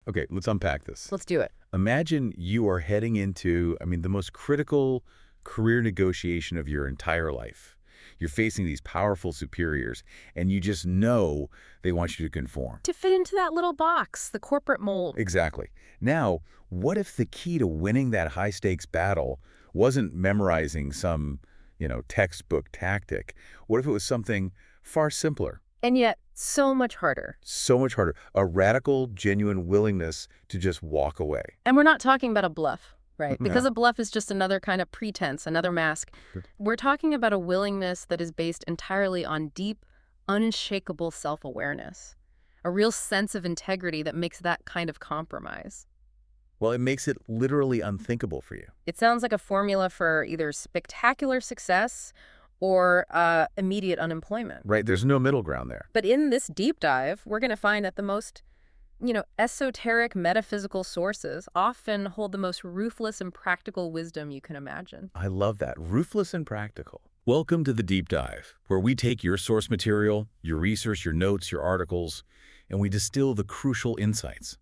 Okay, let's unpack this. Let's do it. Imagine you are heading into, the most critical career negotiation of your entire life. You're facing these powerful superiors, and you just know they want you to conform. To fit into that little box, the corporate mold. Exactly. Now, what if the key to winning that high-stakes battle wasn't memorizing some, textbook tactic? What if it was something far simpler? And yet, so much harder. So much harder. A radical, genuine willingness to just walk away. And we're not talking about a bluff, right? Because No. a bluff is just another kind of pretense, another mask. Sure. We're talking about a willingness that is based entirely on deep, unshakable self-awareness. A real sense of integrity that makes that kind of compromise. Well, it makes it literally unthinkable for you. It sounds like a formula for either spectacular success or immediate unemployment. Right? There's no middle ground there. But in this deep dive, we're going to find that the most, esoteric metaphysical sources often hold the most ruthless and practical wisdom you can imagine. I love that. Ruthless and practical. Welcome to the Deep Dive, where we take your source material, your research, your notes, your articles, and we distill the crucial insights.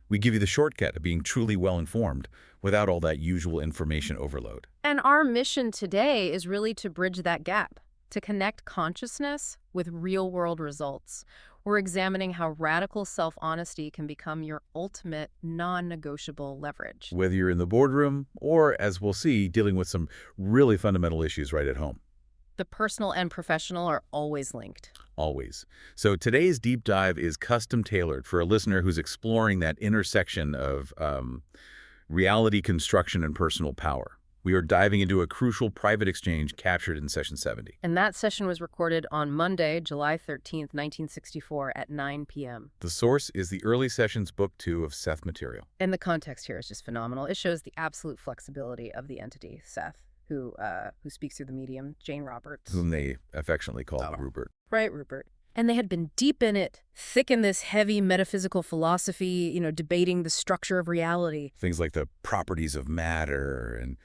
We give you the shortcut of being truly well-informed without all that usual information overload. And our mission today is really to bridge that gap, to connect consciousness with real-world results. We're examining how radical self-honesty can become your ultimate non-negotiable leverage. Whether you're in the boardroom or, as we'll see, dealing with some really fundamental issues right at home. The personal and professional are always linked. Always. So today's deep dive is custom tailored for a listener who's exploring that intersection of reality construction and personal power. We are diving into a crucial private exchange captured in Session 70. And that session was recorded on Monday, July 13th, 1964 at 9 p.m. The source is the Early Sessions Book 2 of Seth Material. And the context here is just phenomenal. It shows the absolute flexibility of the entity, Seth, who speaks through the medium, Jane Roberts. Whom they affectionately call Rupert. Right, Rupert. And they had been deep in it, thick in this heavy metaphysical philosophy, debating the structure of reality. Things like the properties of matter and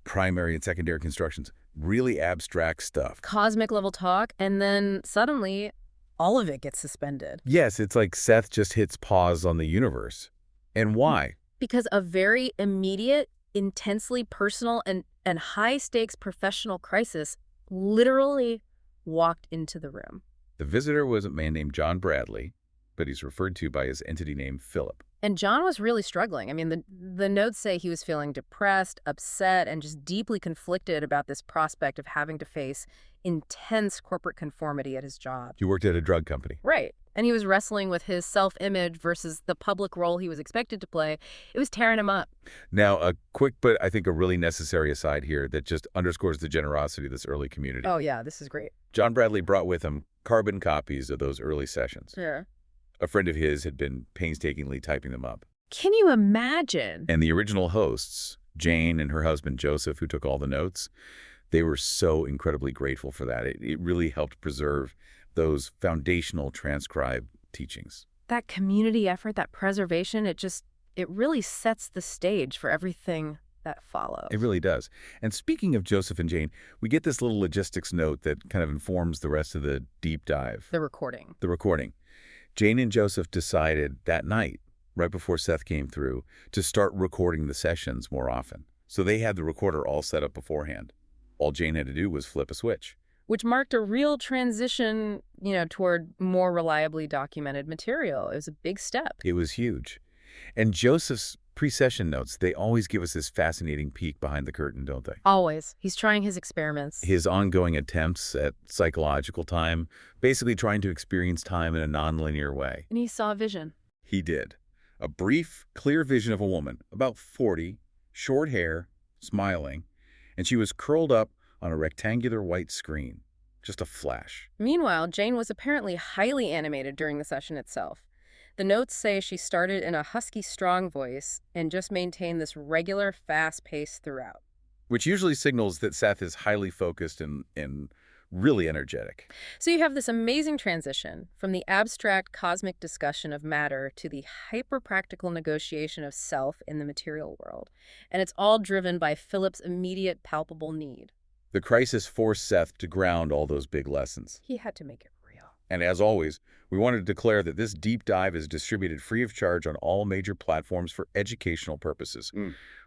primary and secondary constructions. Really abstract stuff. Cosmic level talk, and then suddenly all of it gets suspended. Yes, it's like Seth just hits pause on the universe. And why? Because a very immediate, intensely personal, and high-stakes professional crisis literally walked into the room. The visitor was a man named John Bradley, but he's referred to by his entity name Philip. And John was really struggling. I mean, the notes say he was feeling depressed, upset, and just deeply conflicted about this prospect of having to face intense corporate conformity at his job. He worked at a drug company. Right. And he was wrestling with his self-image versus the public role he was expected to play. It was tearing him up. Now, a quick but I think a really necessary aside here that just underscores the generosity of this early community. Oh, yeah, this is great. John Bradley brought with him carbon copies of those early sessions. Yeah. A friend of his had been painstakingly typing them up. Can you imagine? And the original hosts, Jane and her husband Joseph, who took all the notes, they were so incredibly grateful for that. It really helped preserve those foundational transcribed teachings. That community effort, that preservation, it really sets the stage for everything that follows. It really does. And speaking of Joseph and Jane, we get this little logistics note that kind of informs the rest of the deep dive. The recording. The recording. Jane and Joseph decided that night, right before Seth came through, to start recording the sessions more often. So they had the recorder all set up beforehand. All Jane had to do was flip a switch. Which marked a real transition, toward more reliably documented material. It was a big step. It was huge. And Joseph's pre-session notes, they always give us this fascinating peek behind the curtain, don't they? Always. He's trying his experiments. His ongoing attempts at psychological time, basically trying to experience time in a nonlinear way. And he saw a vision. He did. A brief, clear vision of a woman, about 40, short hair, smiling, and she was curled up on a rectangular white screen. Just a flash. Meanwhile, Jane was apparently highly animated during the session itself. The notes say she started in a husky, strong voice and just maintained this regular, fast pace throughout. Which usually signals that Seth is highly focused and really energetic. So you have this amazing transition from the abstract cosmic discussion of matter to the hyper-practical negotiation of self in the material world. And it's all driven by Philip's immediate, palpable need. The crisis forced Seth to ground all those big lessons. He had to make it real. And as always, we want to declare that this deep dive is distributed free of charge on all major platforms for educational purposes.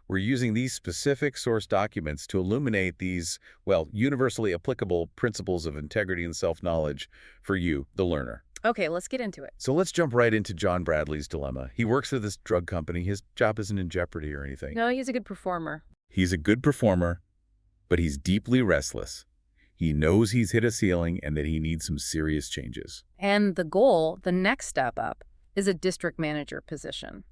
We're using these specific source documents to illuminate these, well, universally applicable principles of integrity and self-knowledge for you, the learner. Okay, let's get into it. So let's jump right into John Bradley's dilemma. He works for this drug company. His job isn't in jeopardy or anything. No, he's a good performer. He's a good performer, but he's deeply restless. He knows he's hit a ceiling and that he needs some serious changes. And the goal, the next step up, is a district manager position,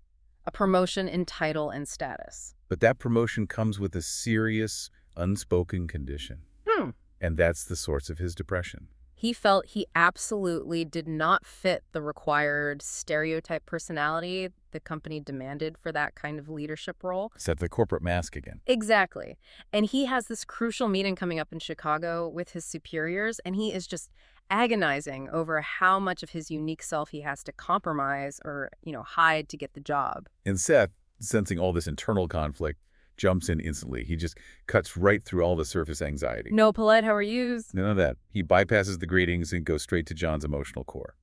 a promotion in title and status. But that promotion comes with a serious, unspoken condition. And that's the source of his depression. He felt he absolutely did not fit the required stereotype personality the company demanded for that kind of leadership role. Set the corporate mask again. Exactly. And he has this crucial meeting coming up in Chicago with his superiors, and he is just agonizing over how much of his unique self he has to compromise or, hide to get the job. And Seth, sensing all this internal conflict, jumps in instantly. He just cuts right through all the surface anxiety. No polite how are yous. None of that. He bypasses the greetings and goes straight to John's emotional core.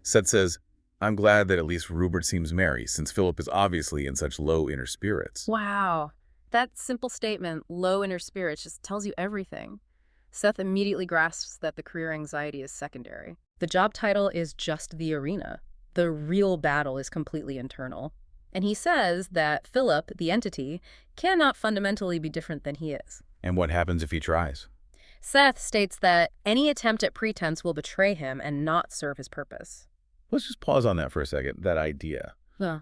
Seth says, I'm glad that at least Rupert seems merry, since Philip is obviously in such low inner spirits. Wow. That simple statement, low inner spirits, just tells you everything. Seth immediately grasps that the career anxiety is secondary. The job title is just the arena. The real battle is completely internal. And he says that Philip, the entity, cannot fundamentally be different than he is. And what happens if he tries? Seth states that any attempt at pretense will betray him and not serve his purpose. Let's just pause on that for a second, that idea. Yeah.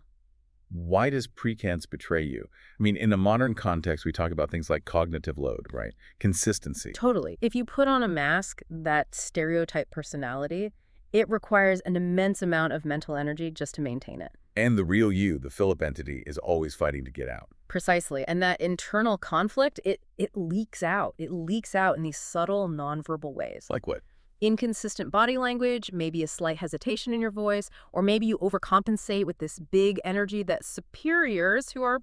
Why does pretense betray you? I mean, in a modern context, we talk about things like cognitive load, right? Consistency. Totally. If you put on a mask, that stereotype personality, it requires an immense amount of mental energy just to maintain it. And the real you, the Philip entity, is always fighting to get out. Precisely. And that internal conflict, it leaks out. It leaks out in these subtle, nonverbal ways. Like what? Inconsistent body language, maybe a slight hesitation in your voice, or maybe you overcompensate with this big energy that superiors who are,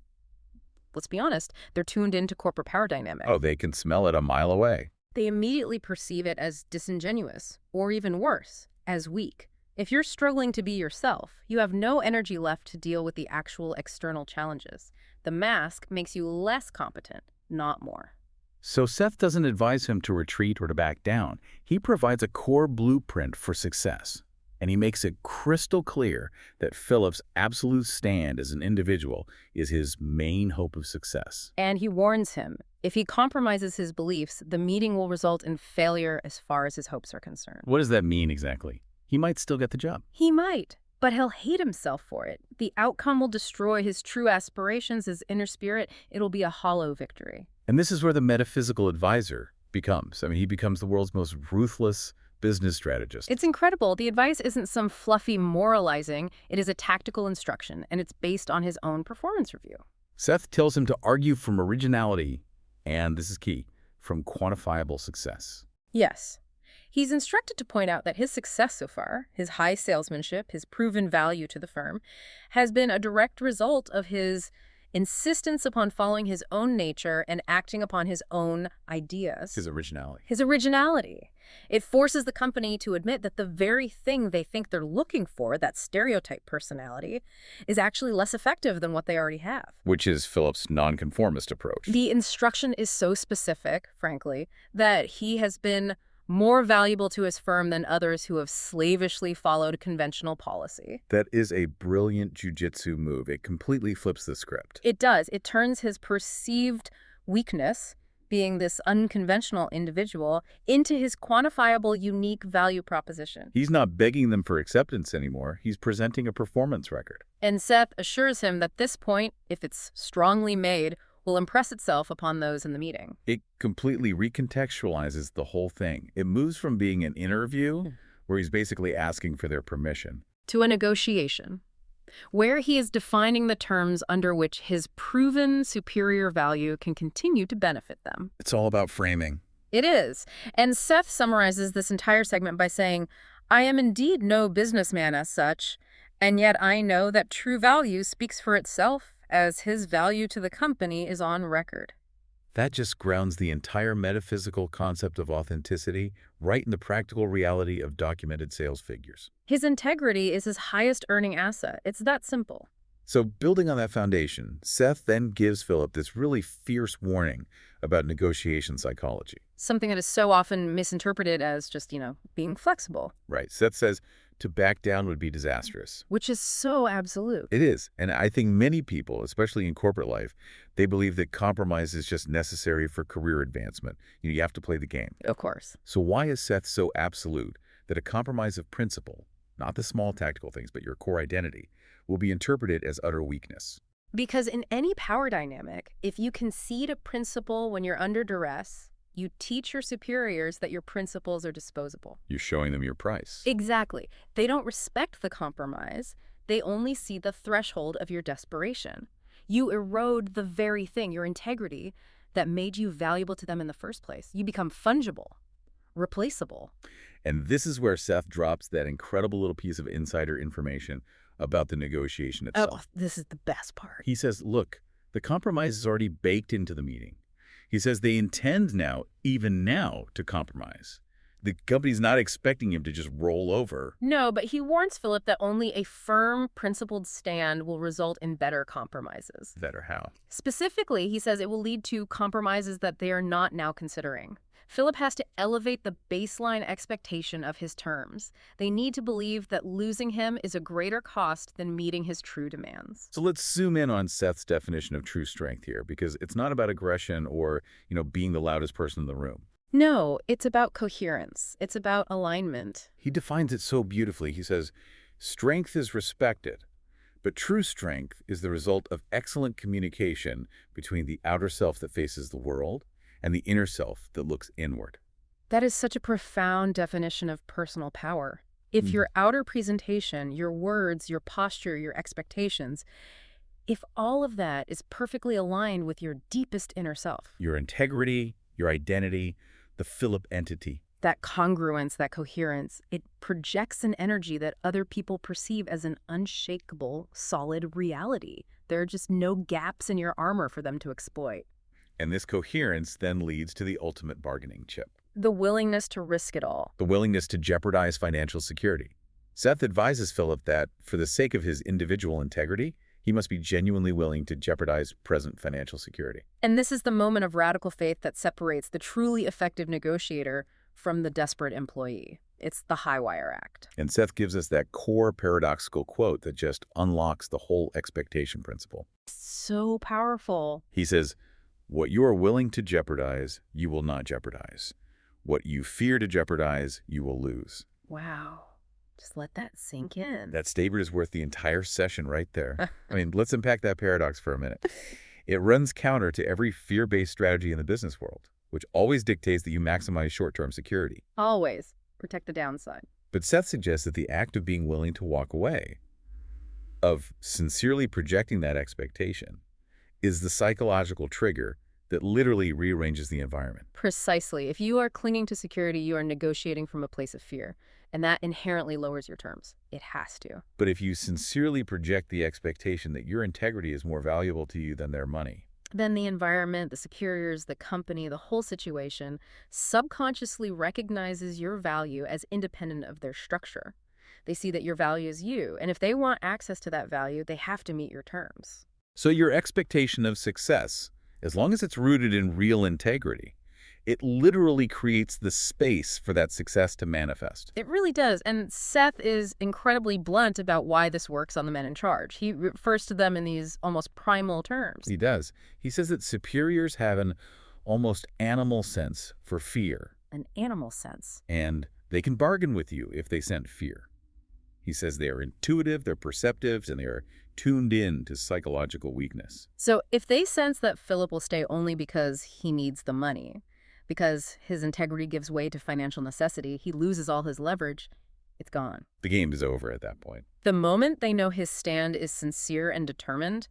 let's be honest, they're tuned into corporate power dynamic. Oh, they can smell it a mile away. They immediately perceive it as disingenuous, or even worse, as weak. If you're struggling to be yourself, you have no energy left to deal with the actual external challenges. The mask makes you less competent, not more. So Seth doesn't advise him to retreat or to back down. He provides a core blueprint for success. And he makes it crystal clear that Philip's absolute stand as an individual is his main hope of success. And he warns him, if he compromises his beliefs, the meeting will result in failure as far as his hopes are concerned. What does that mean exactly? He might still get the job. He might, but he'll hate himself for it. The outcome will destroy his true aspirations, his inner spirit. It'll be a hollow victory. And this is where the metaphysical advisor becomes. I mean, he becomes the world's most ruthless business strategist. It's incredible. The advice isn't some fluffy moralizing. It is a tactical instruction, and it's based on his own performance review. Seth tells him to argue from originality, and this is key, from quantifiable success. Yes. He's instructed to point out that his success so far, his high salesmanship, his proven value to the firm, has been a direct result of his insistence upon following his own nature and acting upon his own ideas. His originality. His originality. It forces the company to admit that the very thing they think they're looking for, that stereotype personality, is actually less effective than what they already have. Which is Philip's nonconformist approach. The instruction is so specific, frankly, that he has been more valuable to his firm than others who have slavishly followed conventional policy. That is a brilliant jujitsu move. It completely flips the script. It does. It turns his perceived weakness, being this unconventional individual, into his quantifiable, unique value proposition. He's not begging them for acceptance anymore. He's presenting a performance record. And Seth assures him that this point, if it's strongly made, will impress itself upon those in the meeting. It completely recontextualizes the whole thing. It moves from being an interview, where he's basically asking for their permission, to a negotiation, where he is defining the terms under which his proven superior value can continue to benefit them. It's all about framing. It is. And Seth summarizes this entire segment by saying, I am indeed no businessman as such, and yet I know that true value speaks for itself, as his value to the company is on record. That just grounds the entire metaphysical concept of authenticity right in the practical reality of documented sales figures. His integrity is his highest earning asset. It's that simple. So building on that foundation, Seth then gives Philip this really fierce warning about negotiation psychology. Something that is so often misinterpreted as just, being flexible, Right. Seth says to back down would be disastrous. which is so absolute. It is. And I think many people, especially in corporate life, they believe that compromise is just necessary for career advancement. You have to play the game. Of course. So why is Seth so absolute that a compromise of principle, not the small tactical things, but your core identity, will be interpreted as utter weakness? Because in any power dynamic, if you concede a principle when you're under duress, you teach your superiors that your principles are disposable. You're showing them your price. Exactly. They don't respect the compromise. They only see the threshold of your desperation. You erode the very thing, your integrity, that made you valuable to them in the first place. You become fungible, replaceable. And this is where Seth drops that incredible little piece of insider information about the negotiation itself. Oh, this is the best part. He says, look, the compromise is already baked into the meeting. He says they intend now, even now, to compromise. The company's not expecting him to just roll over. No, but he warns Philip that only a firm, principled stand will result in better compromises. Better how? Specifically, he says it will lead to compromises that they are not now considering. Philip has to elevate the baseline expectation of his terms. They need to believe that losing him is a greater cost than meeting his true demands. So let's zoom in on Seth's definition of true strength here, because it's not about aggression or, being the loudest person in the room. No, it's about coherence. It's about alignment. He defines it so beautifully. He says, strength is respected, but true strength is the result of excellent communication between the outer self that faces the world and the inner self that looks inward. That is such a profound definition of personal power. If your outer presentation, your words, your posture, your expectations, if all of that is perfectly aligned with your deepest inner self, Your integrity, your identity, the Philip entity. that congruence, that coherence, it projects an energy that other people perceive as an unshakable, solid reality. There are just no gaps in your armor for them to exploit. And this coherence then leads to the ultimate bargaining chip, The willingness to risk it all. the willingness to jeopardize financial security. Seth advises Philip that, for the sake of his individual integrity, he must be genuinely willing to jeopardize present financial security. And this is the moment of radical faith that separates the truly effective negotiator from the desperate employee. It's the high wire act. And Seth gives us that core paradoxical quote that just unlocks the whole expectation principle. So powerful. He says, what you are willing to jeopardize, you will not jeopardize. What you fear to jeopardize, you will lose. Wow. Just let that sink in. That statement is worth the entire session right there. Let's unpack that paradox for a minute. It runs counter to every fear-based strategy in the business world, which always dictates that you maximize short-term security. Always protect the downside. But Seth suggests that the act of being willing to walk away, of sincerely projecting that expectation, is the psychological trigger that literally rearranges the environment. Precisely. If you are clinging to security, you are negotiating from a place of fear, and that inherently lowers your terms. It has to. But if you sincerely project the expectation that your integrity is more valuable to you than their money, Then the environment, the superiors, the company, the whole situation subconsciously recognizes your value as independent of their structure. They see that your value is you, and if they want access to that value, they have to meet your terms. so your expectation of success, as long as it's rooted in real integrity, it literally creates the space for that success to manifest. It really does, and Seth is incredibly blunt about why this works on the men in charge. He refers to them in these almost primal terms. He does. He says that superiors have an almost animal sense for fear, An animal sense. and they can bargain with you if they scent fear. He says they are intuitive, they're perceptive, and they are tuned in to psychological weakness. So if they sense that Philip will stay only because he needs the money, because his integrity gives way to financial necessity, he loses all his leverage, it's gone. The game is over at that point. The moment they know his stand is sincere and determined,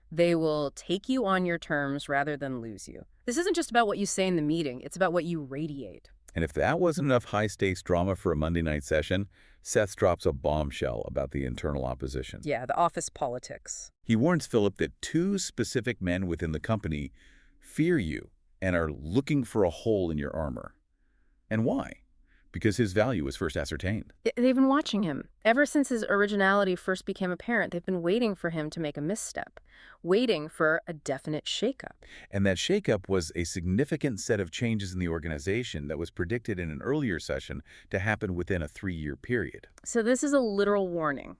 they will take you on your terms rather than lose you. This isn't just about what you say in the meeting, it's about what you radiate. And if that wasn't enough high-stakes drama for a Monday night session, Seth drops a bombshell about the internal opposition. Yeah, the office politics. He warns Philip that two specific men within the company fear you and are looking for a hole in your armor. And why? Because his value was first ascertained. They've been watching him. Ever since his originality first became apparent, they've been waiting for him to make a misstep, waiting for a definite shakeup. And that shakeup was a significant set of changes in the organization that was predicted in an earlier session to happen within a 3-year period. So this is a literal warning.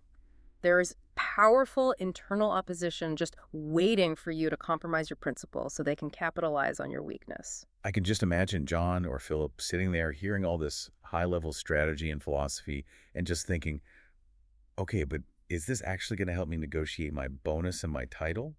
There is powerful internal opposition just waiting for you to compromise your principles so they can capitalize on your weakness. I can just imagine John or Philip sitting there hearing all this high-level strategy and philosophy and just thinking, okay, but is this actually going to help me negotiate my bonus and my title?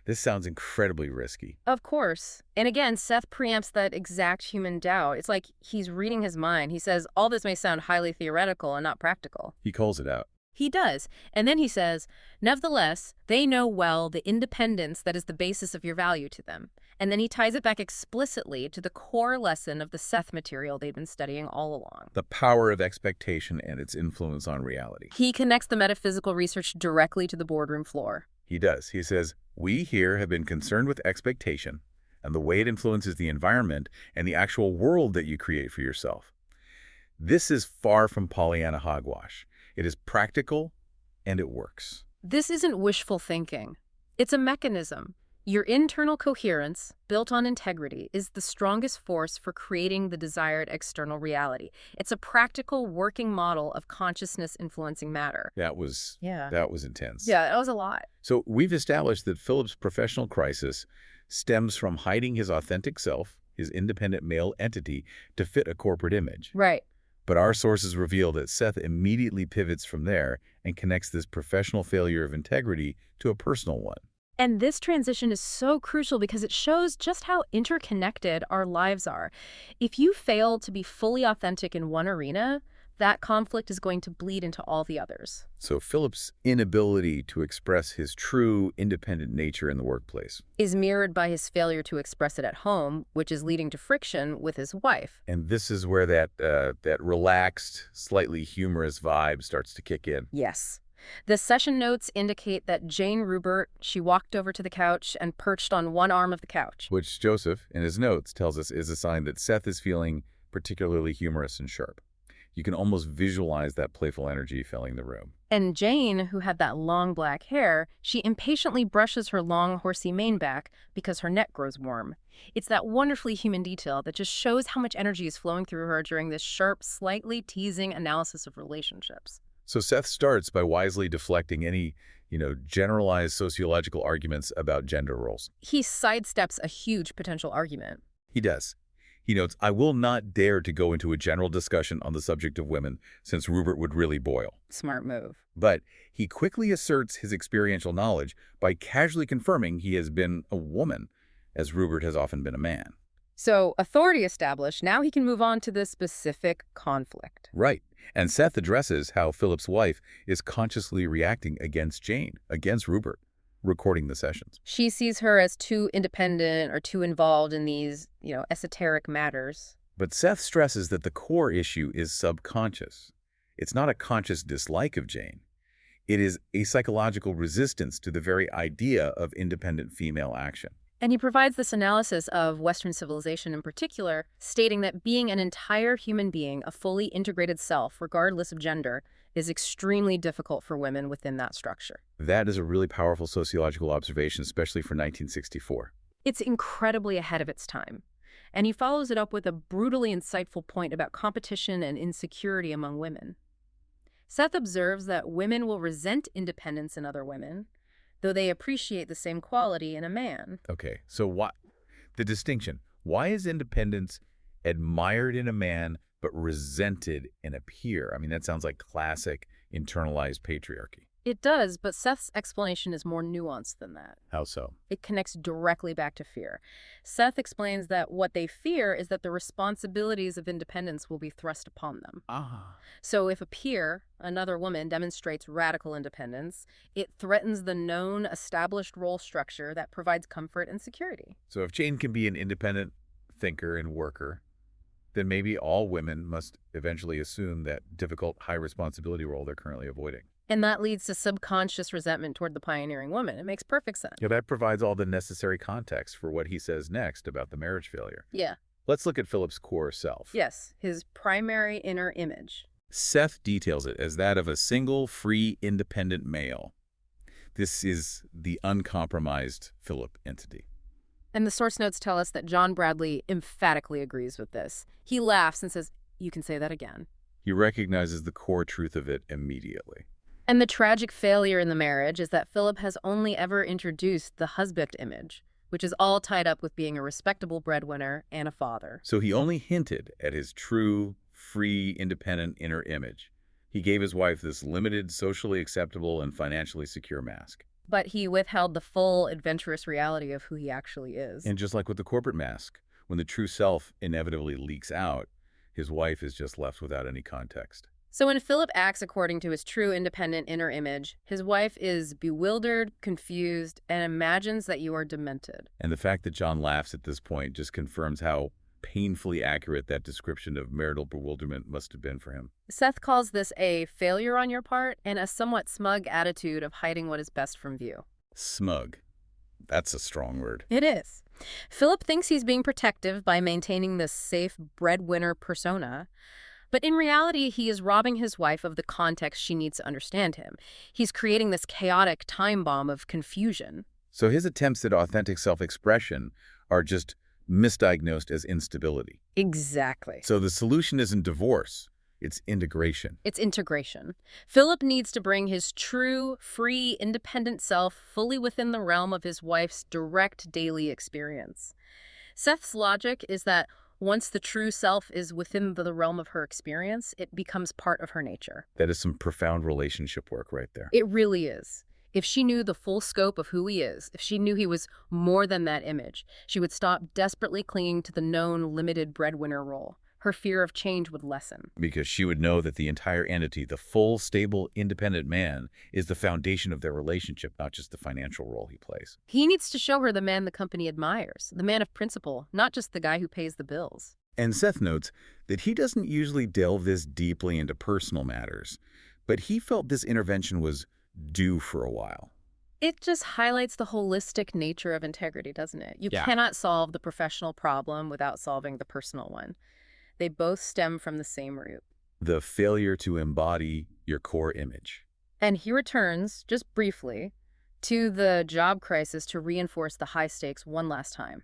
This sounds incredibly risky. Of course. And again, Seth preempts that exact human doubt. It's like he's reading his mind. He says, all this may sound highly theoretical and not practical. He calls it out. He does. And then he says, nevertheless, they know well the independence that is the basis of your value to them. And then he ties it back explicitly to the core lesson of the Seth material they've been studying all along. The power of expectation and its influence on reality. He connects the metaphysical research directly to the boardroom floor. He does. He says, we here have been concerned with expectation and the way it influences the environment and the actual world that you create for yourself. This is far from Pollyanna hogwash. It is practical, and it works. This isn't wishful thinking. It's a mechanism. Your internal coherence, built on integrity, is the strongest force for creating the desired external reality. It's a practical working model of consciousness influencing matter. That was intense. Yeah, that was a lot. So we've established that Philip's professional crisis stems from hiding his authentic self, his independent male entity, to fit a corporate image. Right. But our sources reveal that Seth immediately pivots from there and connects this professional failure of integrity to a personal one. And this transition is so crucial because it shows just how interconnected our lives are. If you fail to be fully authentic in one arena, that conflict is going to bleed into all the others. So Philip's inability to express his true independent nature in the workplace Is mirrored by his failure to express it at home, which is leading to friction with his wife. And this is where that relaxed, slightly humorous vibe starts to kick in. Yes. The session notes indicate that Jane Rubert, she walked over to the couch and perched on one arm of the couch. Which Joseph, in his notes, tells us is a sign that Seth is feeling particularly humorous and sharp. You can almost visualize that playful energy filling the room. And Jane, who had that long black hair, she impatiently brushes her long horsey mane back because her neck grows warm. It's that wonderfully human detail that just shows how much energy is flowing through her during this sharp, slightly teasing analysis of relationships. So Seth starts by wisely deflecting any, generalized sociological arguments about gender roles. He sidesteps a huge potential argument. He does. He notes, I will not dare to go into a general discussion on the subject of women, since Rupert would really boil. Smart move. But he quickly asserts his experiential knowledge by casually confirming he has been a woman, as Rupert has often been a man. So, authority established, now he can move on to the specific conflict. Right. And Seth addresses how Philip's wife is consciously reacting against Jane, against Rupert, recording the sessions. She sees her as too independent or too involved in these, esoteric matters. But Seth stresses that the core issue is subconscious. It's not a conscious dislike of Jane. It is a psychological resistance to the very idea of independent female action. And he provides this analysis of Western civilization in particular, stating that being an entire human being, a fully integrated self, regardless of gender, is extremely difficult for women within that structure. That is a really powerful sociological observation, especially for 1964. It's incredibly ahead of its time. And he follows it up with a brutally insightful point about competition and insecurity among women. Seth observes that women will resent independence in other women, though they appreciate the same quality in a man. Okay, so the distinction. Why is independence admired in a man but resented in a peer? I mean, that sounds like classic internalized patriarchy. It does, but Seth's explanation is more nuanced than that. How so? It connects directly back to fear. Seth explains that what they fear is that the responsibilities of independence will be thrust upon them. So if a peer, another woman, demonstrates radical independence, it threatens the known, established role structure that provides comfort and security. So if Jane can be an independent thinker and worker, then maybe all women must eventually assume that difficult, high-responsibility role they're currently avoiding. And that leads to subconscious resentment toward the pioneering woman. It makes perfect sense. Yeah, that provides all the necessary context for what he says next about the marriage failure. Yeah. Let's look at Philip's core self. Yes, his primary inner image. Seth details it as that of a single, free, independent male. This is the uncompromised Philip entity. And the source notes tell us that John Bradley emphatically agrees with this. He laughs and says, "You can say that again." He recognizes the core truth of it immediately. And the tragic failure in the marriage is that Philip has only ever introduced the husband image, which is all tied up with being a respectable breadwinner and a father. So he only hinted at his true, free, independent inner image. He gave his wife this limited, socially acceptable, and financially secure mask. But he withheld the full, adventurous reality of who he actually is. And just like with the corporate mask, when the true self inevitably leaks out, his wife is just left without any context. So when Philip acts according to his true independent inner image, his wife is bewildered, confused, and imagines that you are demented. And the fact that John laughs at this point just confirms how painfully accurate that description of marital bewilderment must have been for him. Seth calls this a failure on your part and a somewhat smug attitude of hiding what is best from view. Smug. That's a strong word. It is. Philip thinks he's being protective by maintaining this safe breadwinner persona, but in reality, he is robbing his wife of the context she needs to understand him. He's creating this chaotic time bomb of confusion. So his attempts at authentic self-expression are just misdiagnosed as instability. Exactly. So the solution isn't divorce, it's integration. It's integration. Philip needs to bring his true, free, independent self fully within the realm of his wife's direct daily experience. Seth's logic is that once the true self is within the realm of her experience, it becomes part of her nature. That is some profound relationship work right there. It really is. If she knew the full scope of who he is, if she knew he was more than that image, she would stop desperately clinging to the known limited breadwinner role. Her fear of change would lessen. Because she would know that the entire entity, the full, stable, independent man, is the foundation of their relationship, not just the financial role he plays. He needs to show her the man the company admires, the man of principle, not just the guy who pays the bills. And Seth notes that he doesn't usually delve this deeply into personal matters, but he felt this intervention was due for a while. It just highlights the holistic nature of integrity, doesn't it? You Yeah. cannot solve the professional problem without solving the personal one. They both stem from the same root. The failure to embody your core image. And he returns, just briefly, to the job crisis to reinforce the high stakes one last time.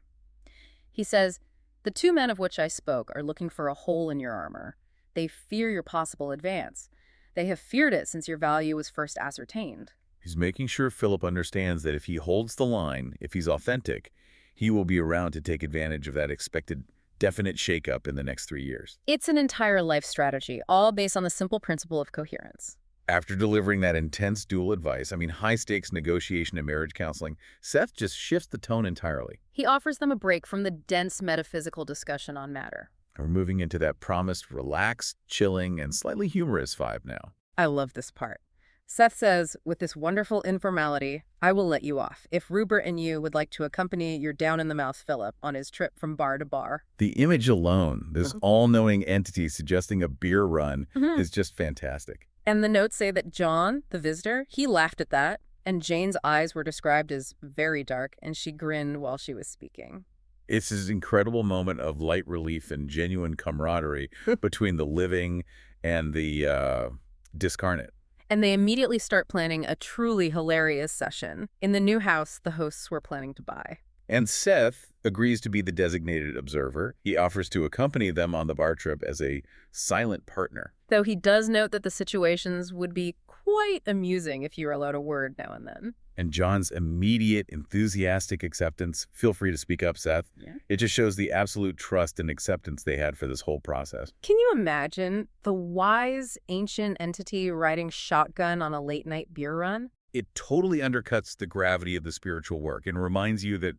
He says, "The two men of which I spoke are looking for a hole in your armor. They fear your possible advance. They have feared it since your value was first ascertained." He's making sure Philip understands that if he holds the line, if he's authentic, he will be around to take advantage of that expected definite shakeup in the next 3 years. It's an entire life strategy, all based on the simple principle of coherence. After delivering that intense dual advice, high-stakes negotiation and marriage counseling, Seth just shifts the tone entirely. He offers them a break from the dense metaphysical discussion on matter. We're moving into that promised, relaxed, chilling, and slightly humorous vibe now. I love this part. Seth says, with this wonderful informality, "I will let you off if Rupert and you would like to accompany your down-in-the-mouth Philip on his trip from bar to bar." The image alone, this all-knowing entity suggesting a beer run, Mhm. is just fantastic. And the notes say that John, the visitor, he laughed at that, and Jane's eyes were described as very dark, and she grinned while she was speaking. It's this incredible moment of light relief and genuine camaraderie between the living and the discarnate. And they immediately start planning a truly hilarious session in the new house the hosts were planning to buy. And Seth agrees to be the designated observer. He offers to accompany them on the bar trip as a silent partner. Though he does note that the situations would be quite amusing if you were allowed a word now and then. And John's immediate, enthusiastic acceptance, feel free to speak up, Seth. Yeah. It just shows the absolute trust and acceptance they had for this whole process. Can you imagine the wise, ancient entity riding shotgun on a late-night beer run? It totally undercuts the gravity of the spiritual work and reminds you that,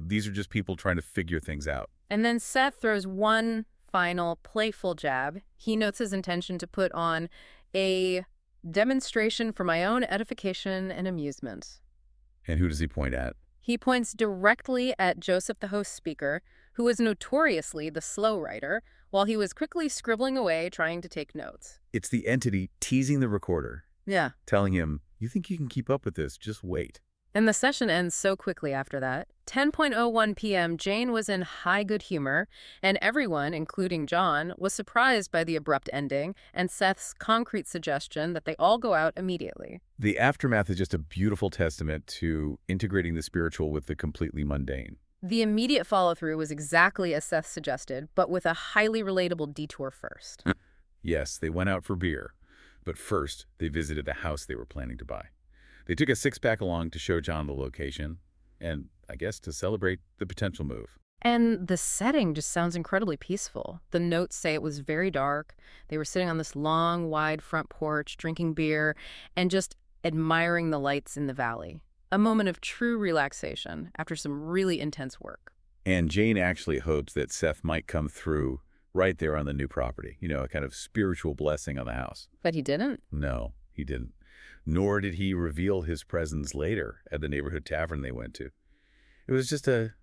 these are just people trying to figure things out. And then Seth throws one final playful jab. He notes his intention to put on a demonstration for my own edification and amusement. And who does he point at? He points directly at Joseph, the host speaker, who was notoriously the slow writer, while he was quickly scribbling away trying to take notes. It's the entity teasing the recorder. Yeah. telling him, "You think you can keep up with this? Just wait." And the session ends so quickly after that. 10:01 p.m., Jane was in high good humor, and everyone, including John, was surprised by the abrupt ending and Seth's concrete suggestion that they all go out immediately. The aftermath is just a beautiful testament to integrating the spiritual with the completely mundane. The immediate follow-through was exactly as Seth suggested, but with a highly relatable detour first. Yes, they went out for beer, but first they visited the house they were planning to buy. They took a six-pack along to show John the location and, I guess, to celebrate the potential move. And the setting just sounds incredibly peaceful. The notes say it was very dark. They were sitting on this long, wide front porch, drinking beer, and just admiring the lights in the valley. A moment of true relaxation after some really intense work. And Jane actually hopes that Seth might come through right there on the new property, a kind of spiritual blessing on the house. But he didn't. No, he didn't. Nor did he reveal his presence later at the neighborhood tavern they went to. It was just a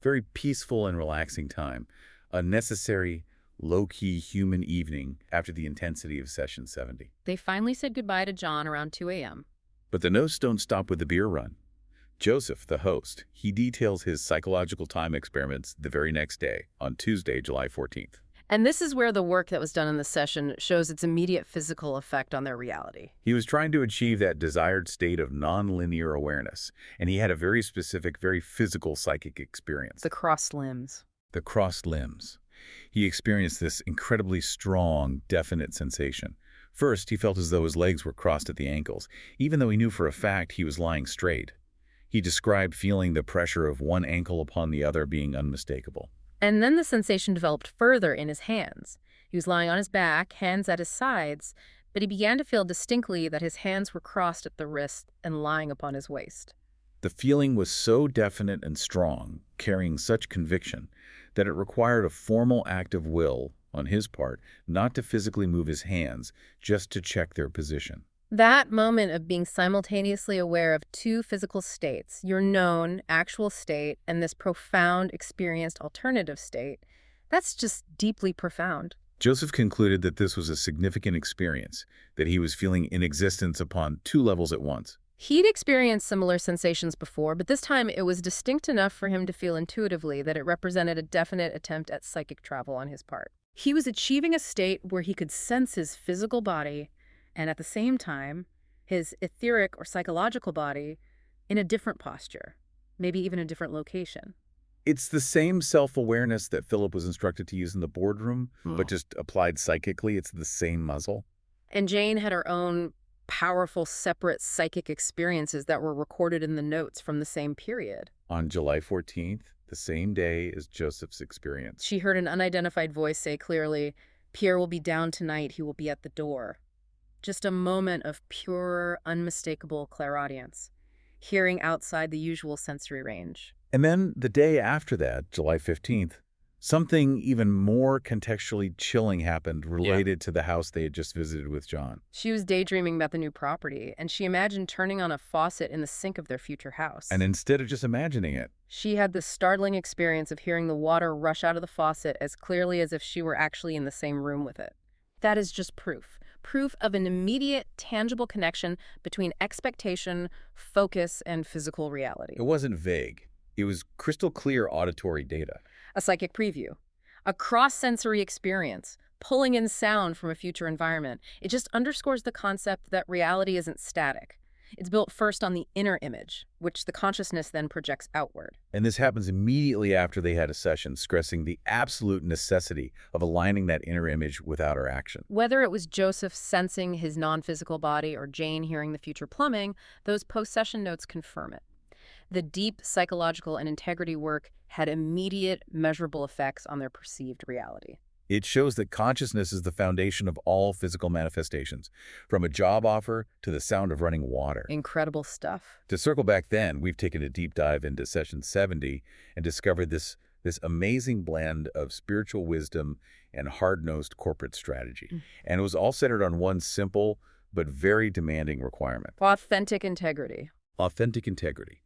very peaceful and relaxing time, a necessary, low-key human evening after the intensity of Session 70. They finally said goodbye to John around 2 a.m. But the notes don't stop with the beer run. Joseph, the host, he details his psychological time experiments the very next day, on Tuesday, July 14th. And this is where the work that was done in the session shows its immediate physical effect on their reality. He was trying to achieve that desired state of nonlinear awareness, and he had a very specific, very physical psychic experience. The crossed limbs. The crossed limbs. He experienced this incredibly strong, definite sensation. First, he felt as though his legs were crossed at the ankles, even though he knew for a fact he was lying straight. He described feeling the pressure of one ankle upon the other being unmistakable. And then the sensation developed further in his hands. He was lying on his back, hands at his sides, but he began to feel distinctly that his hands were crossed at the wrist and lying upon his waist. The feeling was so definite and strong, carrying such conviction, that it required a formal act of will on his part not to physically move his hands, just to check their position. That moment of being simultaneously aware of two physical states, your known, actual state, and this profound, experienced alternative state, that's just deeply profound. Joseph concluded that this was a significant experience, that he was feeling in existence upon two levels at once. He'd experienced similar sensations before, but this time it was distinct enough for him to feel intuitively that it represented a definite attempt at psychic travel on his part. He was achieving a state where he could sense his physical body and at the same time, his etheric or psychological body in a different posture, maybe even a different location. It's the same self-awareness that Philip was instructed to use in the boardroom, but just applied psychically. It's the same muzzle. And Jane had her own powerful, separate psychic experiences that were recorded in the notes from the same period. On July 14th, the same day as Joseph's experience. She heard an unidentified voice say clearly, "Pierre will be down tonight. He will be at the door." Just a moment of pure, unmistakable clairaudience, hearing outside the usual sensory range. And then the day after that, July 15th, something even more contextually chilling happened related to the house they had just visited with John. She was daydreaming about the new property, and she imagined turning on a faucet in the sink of their future house. And instead of just imagining it, she had the startling experience of hearing the water rush out of the faucet as clearly as if she were actually in the same room with it. That is just proof of an immediate, tangible connection between expectation, focus, and physical reality. it wasn't vague. It was crystal clear auditory data. A psychic preview, a cross-sensory experience, pulling in sound from a future environment. It just underscores the concept that reality isn't static. It's built first on the inner image, which the consciousness then projects outward. And this happens immediately after they had a session, stressing the absolute necessity of aligning that inner image with outer action. Whether it was Joseph sensing his non-physical body or Jane hearing the future plumbing, those post-session notes confirm it. The deep psychological and integrity work had immediate, measurable effects on their perceived reality. It shows that consciousness is the foundation of all physical manifestations, from a job offer to the sound of running water. Incredible stuff. To circle back then, we've taken a deep dive into Session 70 and discovered this amazing blend of spiritual wisdom and hard-nosed corporate strategy. And it was all centered on one simple but very demanding requirement. Authentic integrity. Authentic integrity.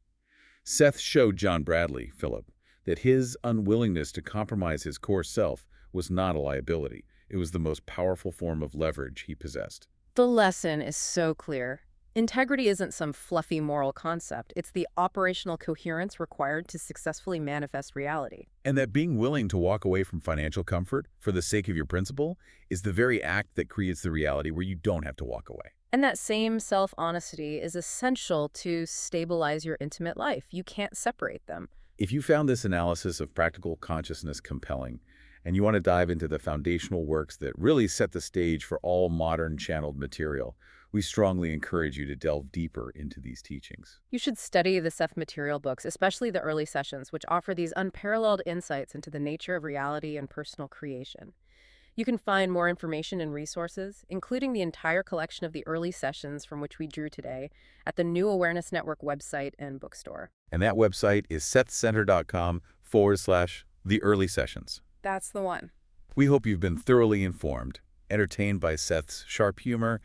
Seth showed John Bradley, Philip, that his unwillingness to compromise his core self was not a liability. It was the most powerful form of leverage he possessed. The lesson is so clear. Integrity isn't some fluffy moral concept. It's the operational coherence required to successfully manifest reality. And that being willing to walk away from financial comfort for the sake of your principle is the very act that creates the reality where you don't have to walk away. And that same self-honesty is essential to stabilize your intimate life. You can't separate them. If you found this analysis of practical consciousness compelling, and you want to dive into the foundational works that really set the stage for all modern channeled material, we strongly encourage you to delve deeper into these teachings. You should study the Seth Material books, especially the early sessions, which offer these unparalleled insights into the nature of reality and personal creation. You can find more information and resources, including the entire collection of the early sessions from which we drew today, at the New Awareness Network website and bookstore. And that website is sethcenter.com/the early sessions. That's the one. We hope you've been thoroughly informed, entertained by Seth's sharp humor,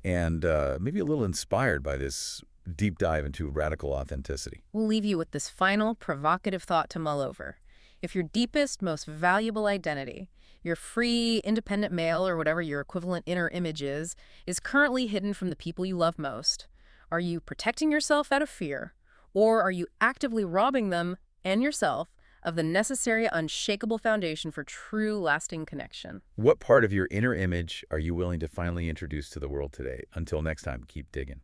and maybe a little inspired by this deep dive into radical authenticity. We'll leave you with this final, provocative thought to mull over. If your deepest, most valuable identity, your free, independent male, or whatever your equivalent inner image is currently hidden from the people you love most, are you protecting yourself out of fear, or are you actively robbing them and yourself of the necessary, unshakable foundation for true, lasting connection? What part of your inner image are you willing to finally introduce to the world today? Until next time, keep digging.